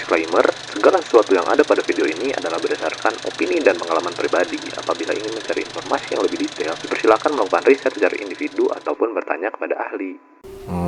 Disclaimer, segala sesuatu yang ada pada video ini adalah berdasarkan opini dan pengalaman pribadi. Apabila ingin mencari informasi yang lebih detail, dipersilakan melakukan riset secara individu ataupun bertanya kepada ahli.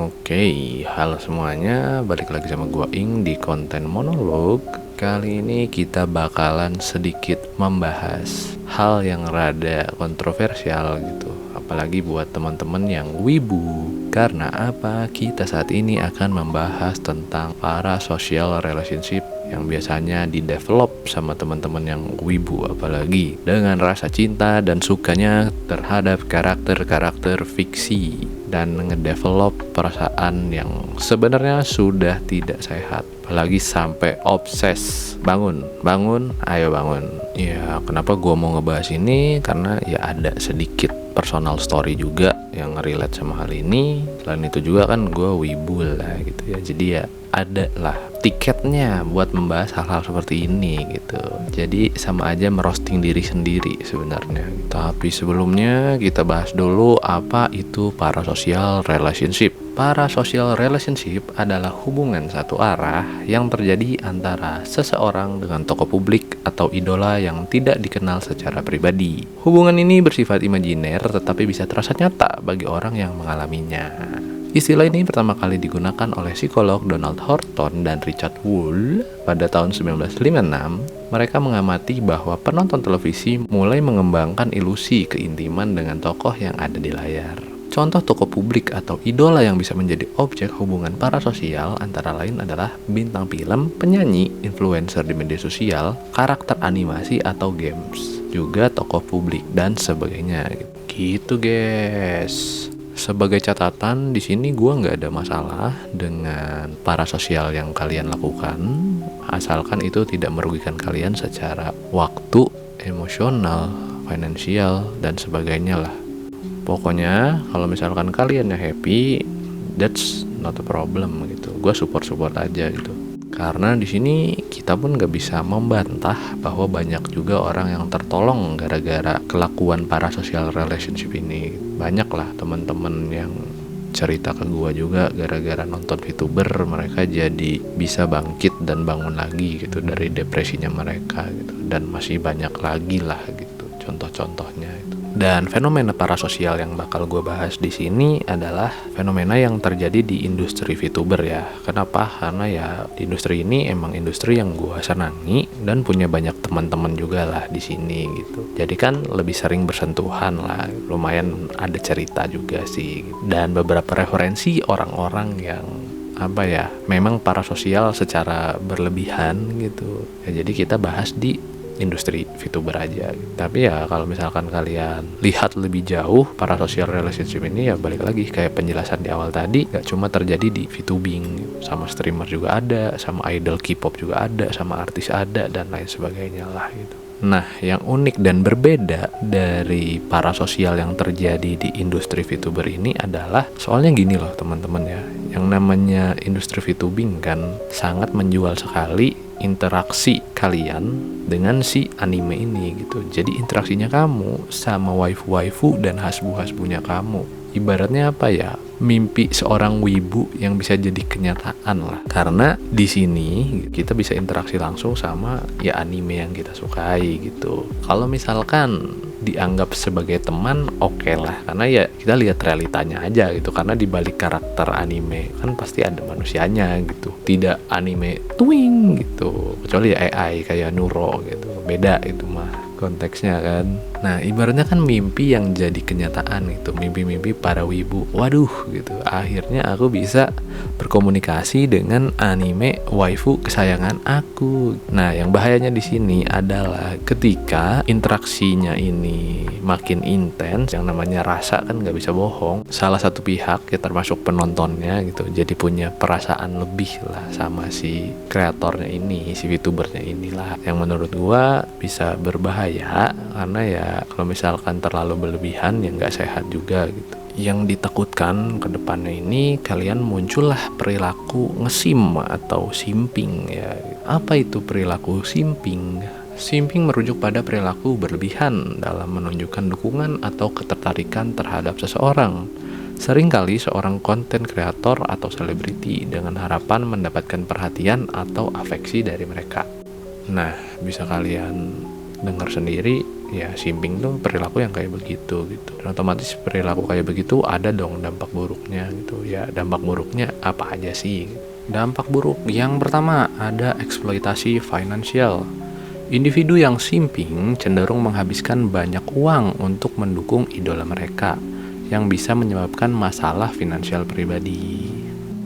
Oke, halo semuanya, balik lagi sama gua Ing di konten monolog. Kali ini kita bakalan sedikit membahas hal yang rada kontroversial gitu, apalagi buat teman-teman yang wibu. Karena apa? Kita saat ini akan membahas tentang parasocial relationship yang biasanya di-develop sama teman-teman yang wibu, apalagi dengan rasa cinta dan sukanya terhadap karakter-karakter fiksi dan ngedevelop perasaan yang sebenarnya sudah tidak sehat, apalagi sampai obses. Bangun, ayo bangun. Ya, kenapa gue mau ngebahas ini? Karena ya ada sedikit personal story juga yang relate sama hal ini. Selain itu juga kan gue wibu lah gitu ya, jadi ya ada lah tiketnya buat membahas hal-hal seperti ini gitu. Jadi sama aja merosting diri sendiri sebenarnya. Tapi sebelumnya kita bahas dulu apa itu parasocial relationship. Parasocial relationship adalah hubungan satu arah yang terjadi antara seseorang dengan tokoh publik atau idola yang tidak dikenal secara pribadi. Hubungan ini bersifat imajiner tetapi bisa terasa nyata bagi orang yang mengalaminya. Istilah ini pertama kali digunakan oleh psikolog Donald Horton dan Richard Wool pada tahun 1956. Mereka mengamati bahwa penonton televisi mulai mengembangkan ilusi keintiman dengan tokoh yang ada di layar. Contoh tokoh publik atau idola yang bisa menjadi objek hubungan parasosial antara lain adalah bintang film, penyanyi, influencer di media sosial, karakter animasi atau games, juga tokoh publik dan sebagainya. Gitu guys. Sebagai catatan, di sini gue nggak ada masalah dengan parasosial yang kalian lakukan, asalkan itu tidak merugikan kalian secara waktu, emosional, finansial, dan sebagainya lah. Pokoknya kalau misalkan kalian yang happy, that's not a problem gitu. Gue support aja gitu. Karena di sini kita pun nggak bisa membantah bahwa banyak juga orang yang tertolong gara-gara kelakuan parasocial relationship ini. Banyak lah teman-teman yang cerita ke gua juga gara-gara nonton VTuber mereka jadi bisa bangkit dan bangun lagi gitu dari depresinya mereka gitu. Dan masih banyak lagi lah gitu contoh-contohnya itu. Dan fenomena parasosial yang bakal gue bahas di sini adalah fenomena yang terjadi di industri VTuber ya. Kenapa? Karena ya di industri ini emang industri yang gue senangi dan punya banyak teman-teman juga lah di sini gitu. Jadi kan lebih sering bersentuhan lah, lumayan ada cerita juga sih. Dan beberapa referensi orang-orang yang memang parasosial secara berlebihan gitu. Ya, jadi kita bahas di industri VTuber aja gitu. Tapi ya kalau misalkan kalian lihat lebih jauh parasocial relationship ini ya balik lagi kayak penjelasan di awal tadi, gak cuma terjadi di VTubing gitu. Sama streamer juga ada, sama idol K-pop juga ada, sama artis ada dan lain sebagainya lah gitu. Nah, yang unik dan berbeda dari parasosial yang terjadi di industri VTuber ini adalah soalnya gini loh teman-teman ya, yang namanya industri VTubing kan sangat menjual sekali interaksi kalian dengan si anime ini gitu. Jadi interaksinya kamu sama waifu-waifu dan hasbu-hasbunya kamu. Ibaratnya apa ya? Mimpi seorang wibu yang bisa jadi kenyataan lah. Karena di sini kita bisa interaksi langsung sama ya anime yang kita sukai gitu. Kalau misalkan dianggap sebagai teman, oke lah, karena ya kita lihat realitanya aja gitu. Karena di balik karakter anime kan pasti ada manusianya gitu, tidak anime twing gitu, kecuali ya AI kayak Nuro gitu, beda itu mah konteksnya kan. Nah ibaratnya kan mimpi yang jadi kenyataan gitu, mimpi-mimpi para wibu. Waduh gitu, akhirnya aku bisa berkomunikasi dengan anime waifu kesayangan aku. Nah yang bahayanya di sini adalah ketika interaksinya ini makin intens, yang namanya rasa kan nggak bisa bohong. Salah satu pihak ya termasuk penontonnya gitu, jadi punya perasaan lebih lah sama si kreatornya ini, si VTubernya inilah, yang menurut gua bisa berbahaya. Karena ya kalau misalkan terlalu berlebihan ya nggak sehat juga gitu. Yang ditakutkan ke depannya ini kalian muncullah perilaku ngesim atau simping ya. Apa itu perilaku simping? Simping merujuk pada perilaku berlebihan dalam menunjukkan dukungan atau ketertarikan terhadap seseorang. Seringkali seorang konten kreator atau selebriti dengan harapan mendapatkan perhatian atau afeksi dari mereka. Nah, bisa kalian dengar sendiri, ya simping tuh perilaku yang kayak begitu gitu. Dan otomatis perilaku kayak begitu ada dong dampak buruknya gitu. Ya, dampak buruknya apa aja sih? Dampak buruk yang pertama ada eksploitasi finansial. Individu yang simping cenderung menghabiskan banyak uang untuk mendukung idola mereka, yang bisa menyebabkan masalah finansial pribadi.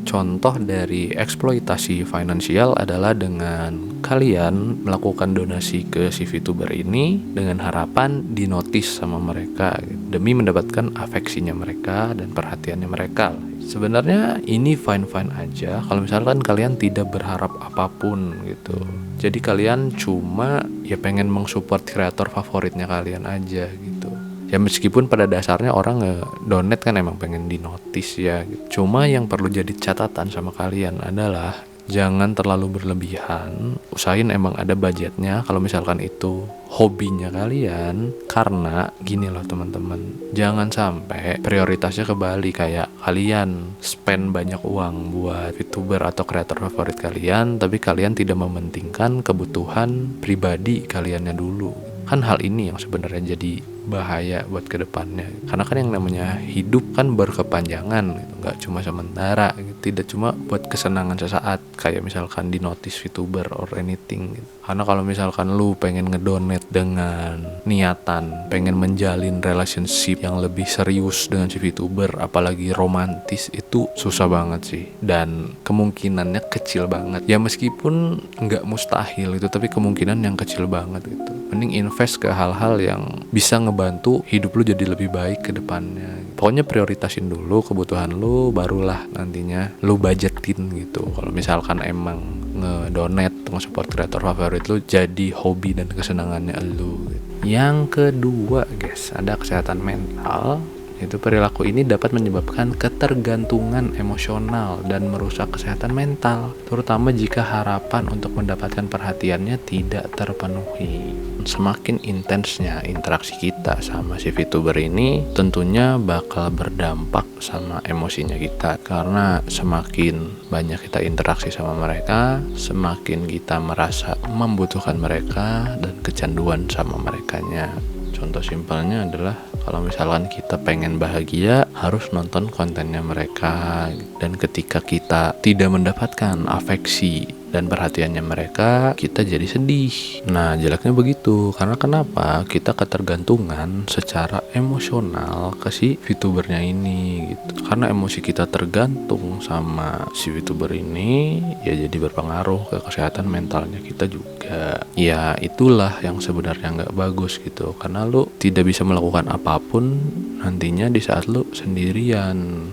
Contoh dari eksploitasi finansial adalah dengan kalian melakukan donasi ke si VTuber ini dengan harapan dinotis sama mereka demi mendapatkan afeksinya mereka dan perhatiannya mereka. Sebenarnya ini fine-fine aja kalau misalkan kalian tidak berharap apapun gitu. Jadi kalian cuma ya pengen mensupport kreator favoritnya kalian aja gitu. Ya meskipun pada dasarnya orang nge-donate kan emang pengen dinotis ya gitu. Cuma yang perlu jadi catatan sama kalian adalah jangan terlalu berlebihan. Usahain emang ada budgetnya kalau misalkan itu hobinya kalian. Karena gini loh teman-teman, jangan sampai prioritasnya kebalik, kayak kalian spend banyak uang buat VTuber atau kreator favorit kalian, tapi kalian tidak mementingkan kebutuhan pribadi kaliannya dulu. Kan hal ini yang sebenarnya jadi bahaya buat kedepannya. Karena kan yang namanya hidup kan berkepanjangan gitu. Nggak cuma sementara gitu. Tidak cuma buat kesenangan sesaat kayak misalkan di notice VTuber or anything gitu. Karena kalau misalkan lu pengen ngedonate dengan niatan pengen menjalin relationship yang lebih serius dengan si VTuber, apalagi romantis, itu susah banget sih. Dan kemungkinannya kecil banget. Ya meskipun nggak mustahil itu, tapi kemungkinan yang kecil banget gitu. Mending invest ke hal-hal yang bisa ngebantu hidup lu jadi lebih baik ke depannya. Pokoknya prioritasin dulu kebutuhan lu, barulah nantinya lu budgetin gitu. Kalau misalkan emang ngedonate, nge-support kreator favorit lu jadi hobi dan kesenangannya lu gitu. Yang kedua guys, ada kesehatan mental. Itu perilaku ini dapat menyebabkan ketergantungan emosional dan merusak kesehatan mental, terutama jika harapan untuk mendapatkan perhatiannya tidak terpenuhi. Semakin intensnya interaksi kita sama si VTuber ini tentunya bakal berdampak sama emosinya kita, karena semakin banyak kita interaksi sama mereka, semakin kita merasa membutuhkan mereka dan kecanduan sama merekanya. Contoh simpelnya adalah kalau misalkan kita pengen bahagia, harus nonton kontennya mereka. Dan ketika kita tidak mendapatkan afeksi dan perhatiannya mereka, kita jadi sedih. Nah, jeleknya begitu. Karena kenapa? Kita ketergantungan secara emosional ke si VTubernya ini gitu. Karena emosi kita tergantung sama si VTuber ini, ya jadi berpengaruh ke kesehatan mentalnya kita juga. Ya itulah yang sebenarnya nggak bagus gitu. Karena lu tidak bisa melakukan apapun nantinya di saat lu sendirian.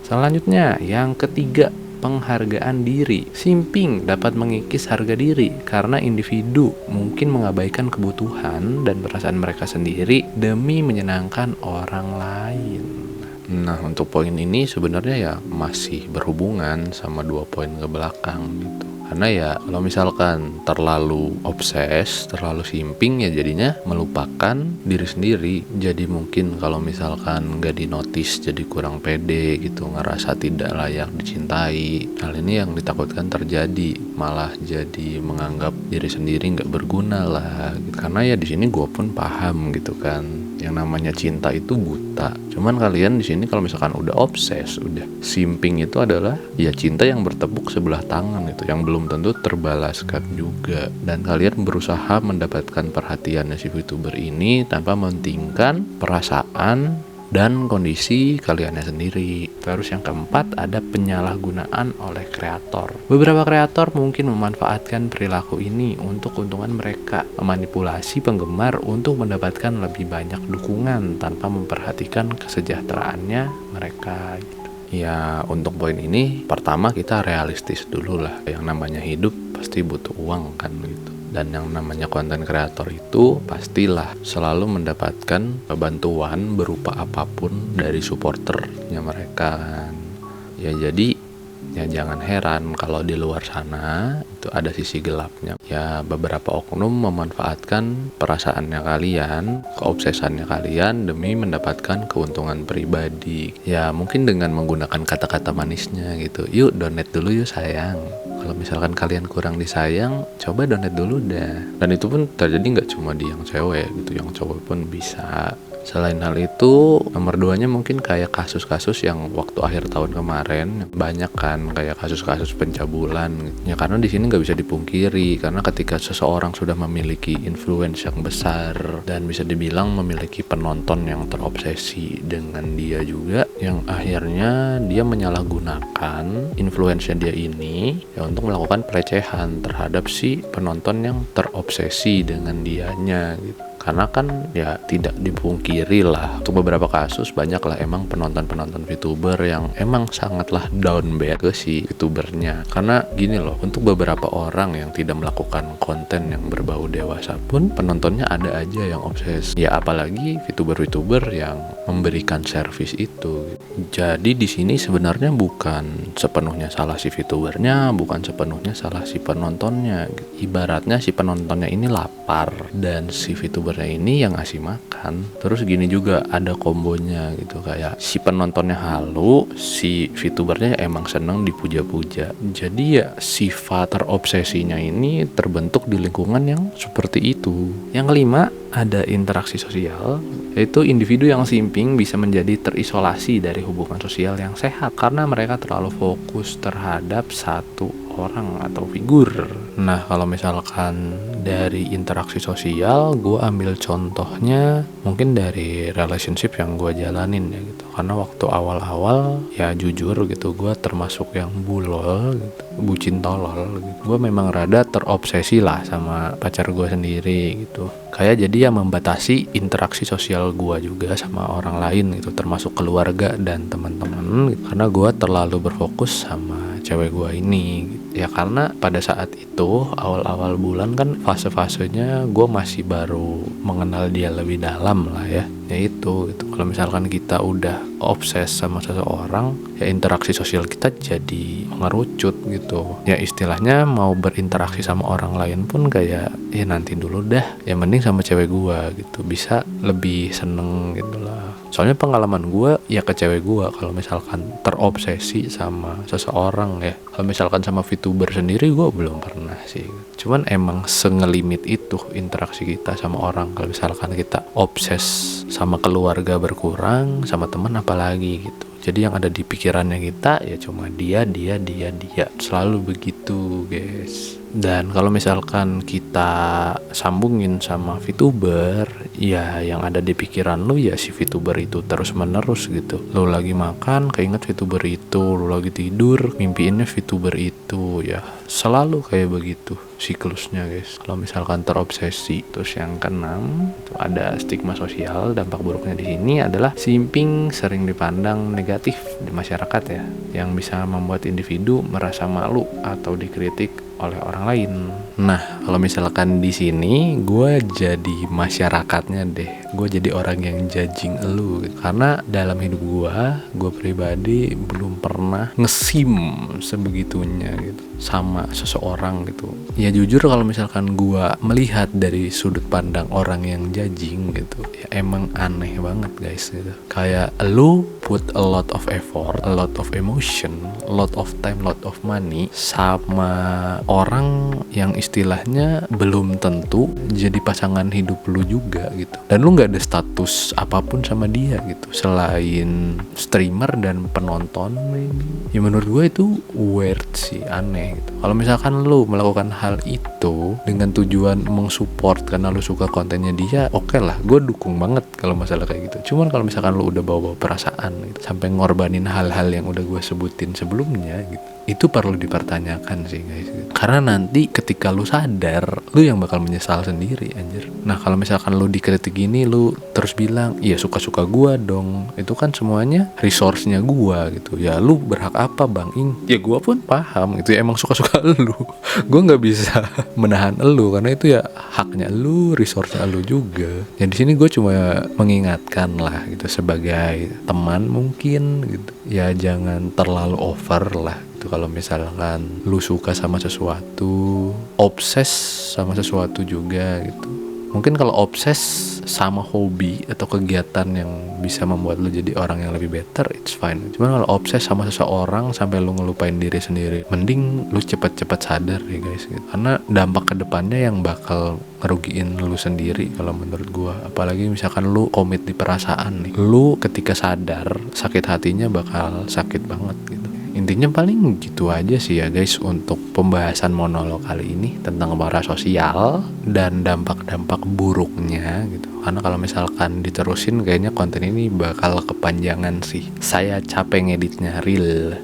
Selanjutnya, yang ketiga, penghargaan diri. Simping dapat mengikis harga diri karena individu mungkin mengabaikan kebutuhan dan perasaan mereka sendiri demi menyenangkan orang lain. Nah, untuk poin ini sebenarnya ya masih berhubungan sama 2 poin ke belakang gitu. Karena ya kalau misalkan terlalu obses, terlalu simping, ya jadinya melupakan diri sendiri. Jadi mungkin kalau misalkan gak dinotis jadi kurang pede gitu, ngerasa tidak layak dicintai. Hal ini yang ditakutkan terjadi, malah jadi menganggap diri sendiri gak berguna lah gitu. Karena ya di sini gue pun paham gitu kan, yang namanya cinta itu buta. Cuman kalian di sini kalau misalkan udah obses, udah simping, itu adalah ya cinta yang bertepuk sebelah tangan itu, yang belum tentu terbalaskan juga. Dan kalian berusaha mendapatkan perhatiannya si VTuber ini tanpa mementingkan perasaan dan kondisi kaliannya sendiri. Terus yang keempat, ada penyalahgunaan oleh kreator. Beberapa kreator mungkin memanfaatkan perilaku ini untuk keuntungan mereka, memanipulasi penggemar untuk mendapatkan lebih banyak dukungan tanpa memperhatikan kesejahteraannya mereka gitu. Ya untuk poin ini, pertama kita realistis dulu lah. Yang namanya hidup pasti butuh uang kan gitu. Dan yang namanya konten kreator itu pastilah selalu mendapatkan bantuan berupa apapun dari supporternya mereka kan. Ya jadi Ya jangan heran kalau di luar sana itu ada sisi gelapnya. Ya beberapa oknum memanfaatkan perasaannya kalian, keobsesannya kalian demi mendapatkan keuntungan pribadi. Ya mungkin dengan menggunakan kata-kata manisnya gitu. Yuk donate dulu yuk sayang. Kalau misalkan kalian kurang disayang, coba donate dulu dah. Dan itu pun terjadi nggak cuma di yang cewek gitu, yang cowok pun bisa. Selain hal itu, nomor 2-nya mungkin kayak kasus-kasus yang waktu akhir tahun kemarin banyak kan, kayak kasus-kasus pencabulan. Ya karena di sini nggak bisa dipungkiri, karena ketika seseorang sudah memiliki influence yang besar dan bisa dibilang memiliki penonton yang terobsesi dengan dia juga, yang akhirnya dia menyalahgunakan influence-nya dia ini ya untuk melakukan pelecehan terhadap si penonton yang terobsesi dengan dianya gitu. Karena kan ya tidak dipungkiri lah, untuk beberapa kasus banyak lah emang penonton-penonton VTuber yang emang sangatlah down bad ke si VTubernya. Karena gini loh, untuk beberapa orang yang tidak melakukan konten yang berbau dewasa pun penontonnya ada aja yang obses. Ya apalagi VTuber-VTuber yang memberikan servis itu. Jadi di sini sebenarnya bukan sepenuhnya salah si VTubernya, bukan sepenuhnya salah si penontonnya. Ibaratnya si penontonnya ini lapar dan si VTuber ini yang ngasih makan. Terus gini juga ada kombonya gitu, kayak si penontonnya halu, si VTubernya emang seneng dipuja-puja. Jadi ya sifat terobsesinya ini terbentuk di lingkungan yang seperti itu. Yang kelima, ada interaksi sosial, yaitu individu yang simping bisa menjadi terisolasi dari hubungan sosial yang sehat karena mereka terlalu fokus terhadap satu orang atau figur. Nah kalau misalkan dari interaksi sosial, gue ambil contohnya mungkin dari relationship yang gue jalanin ya gitu. Karena waktu awal-awal ya jujur gitu, gue termasuk yang bulol gitu, bucin tolol gitu. Gue memang rada terobsesi lah sama pacar gue sendiri gitu. Kayak jadi ya membatasi interaksi sosial gue juga sama orang lain gitu, termasuk keluarga dan teman-teman gitu. Karena gue terlalu berfokus sama cewek gue ini gitu. Ya karena pada saat itu awal-awal bulan kan fase-fasenya gue masih baru mengenal dia lebih dalam lah ya. Ya itu gitu. Kalau misalkan kita udah obses sama seseorang, ya interaksi sosial kita jadi mengerucut gitu. Ya istilahnya mau berinteraksi sama orang lain pun kayak ya nanti dulu dah, ya mending sama cewek gua gitu, bisa lebih seneng gitu lah. Soalnya pengalaman gue ya ke cewek gue kalau misalkan terobsesi sama seseorang ya. Kalau misalkan sama VTuber sendiri gue belum pernah sih. Cuman emang sengelimit itu interaksi kita sama orang. Kalau misalkan kita obses sama keluarga berkurang, sama teman apalagi gitu. Jadi yang ada di pikirannya kita ya cuma dia. Selalu begitu guys. Dan kalau misalkan kita sambungin sama VTuber, ya yang ada di pikiran lu ya si VTuber itu terus menerus gitu. Lu lagi makan keinget VTuber itu, lu lagi tidur mimpiinnya VTuber itu, ya selalu kayak begitu siklusnya guys. Kalau misalkan terobsesi. Terus yang keenam itu ada stigma sosial. Dampak buruknya di sini adalah simping sering dipandang negatif di masyarakat ya, yang bisa membuat individu merasa malu atau dikritik oleh orang lain. Nah, kalau misalkan di sini gue jadi masyarakatnya deh. Gue jadi orang yang judging elu gitu. Karena dalam hidup gue pribadi belum pernah ngesim sebegitunya gitu sama seseorang gitu. Ya jujur kalau misalkan gue melihat dari sudut pandang orang yang judging gitu, ya emang aneh banget guys gitu. Kayak lu put a lot of effort, a lot of emotion, a lot of time, lot of money sama orang yang istilahnya belum tentu jadi pasangan hidup lu juga gitu. Dan lu gak ada status apapun sama dia gitu selain streamer dan penonton maybe. Ya menurut gue itu weird sih, aneh gitu. Kalau misalkan lu melakukan hal itu dengan tujuan mensupport karena lu suka kontennya dia, oke lah, gue dukung banget kalau masalah kayak gitu. Cuman kalau misalkan lu udah bawa-bawa perasaan gitu, sampai ngorbanin hal-hal yang udah gue sebutin sebelumnya gitu, itu perlu dipertanyakan sih guys gitu. Karena nanti ketika lu sadar, lu yang bakal menyesal sendiri anjir. Nah kalau misalkan lu dikritik gini, lu terus bilang iya suka-suka gua dong, itu kan semuanya resource-nya gua gitu. Ya lu berhak apa Bang Ing? Ya gua pun paham gitu ya, emang suka-suka lu. Gua gak bisa menahan lu karena itu ya haknya lu, resource-nya lu juga. Ya di sini gue cuma mengingatkan lah gitu sebagai teman mungkin gitu. Ya jangan terlalu over lah. gitu. Kalau misalkan lu suka sama sesuatu, obses sama sesuatu juga gitu. Mungkin kalau obses sama hobi atau kegiatan yang bisa membuat lu jadi orang yang lebih better, it's fine. Cuman kalau obses sama seseorang sampai lu ngelupain diri sendiri, mending lu cepet-cepet sadar ya guys gitu. Karena dampak kedepannya yang bakal ngerugiin lu sendiri kalau menurut gua. Apalagi misalkan lu komit di perasaan nih, lu ketika sadar sakit hatinya bakal sakit banget gitu. Intinya paling gitu aja sih ya guys untuk pembahasan monolog kali ini tentang parasosial dan dampak-dampak buruknya gitu. Karena kalau misalkan diterusin kayaknya konten ini bakal kepanjangan sih. Saya capek ngeditnya, real.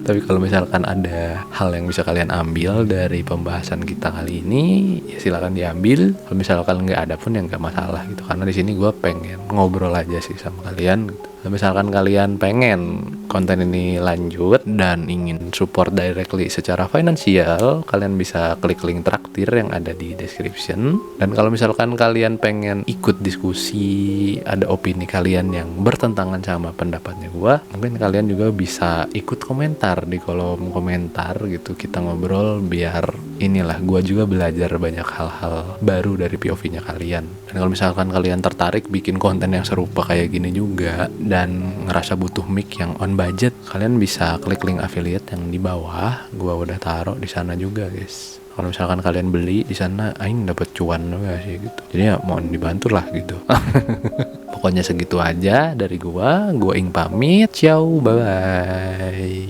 Tapi kalau misalkan ada hal yang bisa kalian ambil dari pembahasan kita kali ini, ya silakan diambil. Kalau misalkan nggak ada pun ya nggak masalah gitu. Karena di sini gue pengen ngobrol aja sih sama kalian gitu. Kalau misalkan kalian pengen konten ini lanjut dan ingin support directly secara finansial, kalian bisa klik link traktir yang ada di description. Dan kalau misalkan kalian pengen ikut diskusi, ada opini kalian yang bertentangan sama pendapatnya gua, mungkin kalian juga bisa ikut komentar di kolom komentar gitu. Kita ngobrol biar inilah gua juga belajar banyak hal-hal baru dari POV-nya kalian. Dan kalau misalkan kalian tertarik bikin konten yang serupa kayak gini juga dan ngerasa butuh mic yang on budget, kalian bisa klik link affiliate yang di bawah. Gua udah taruh di sana juga, guys. Kalau misalkan kalian beli di sana, aing dapat cuan juga sih gitu. Jadi ya mohon dibantu lah gitu. Pokoknya segitu aja dari gua Ing pamit. Ciao, bye bye.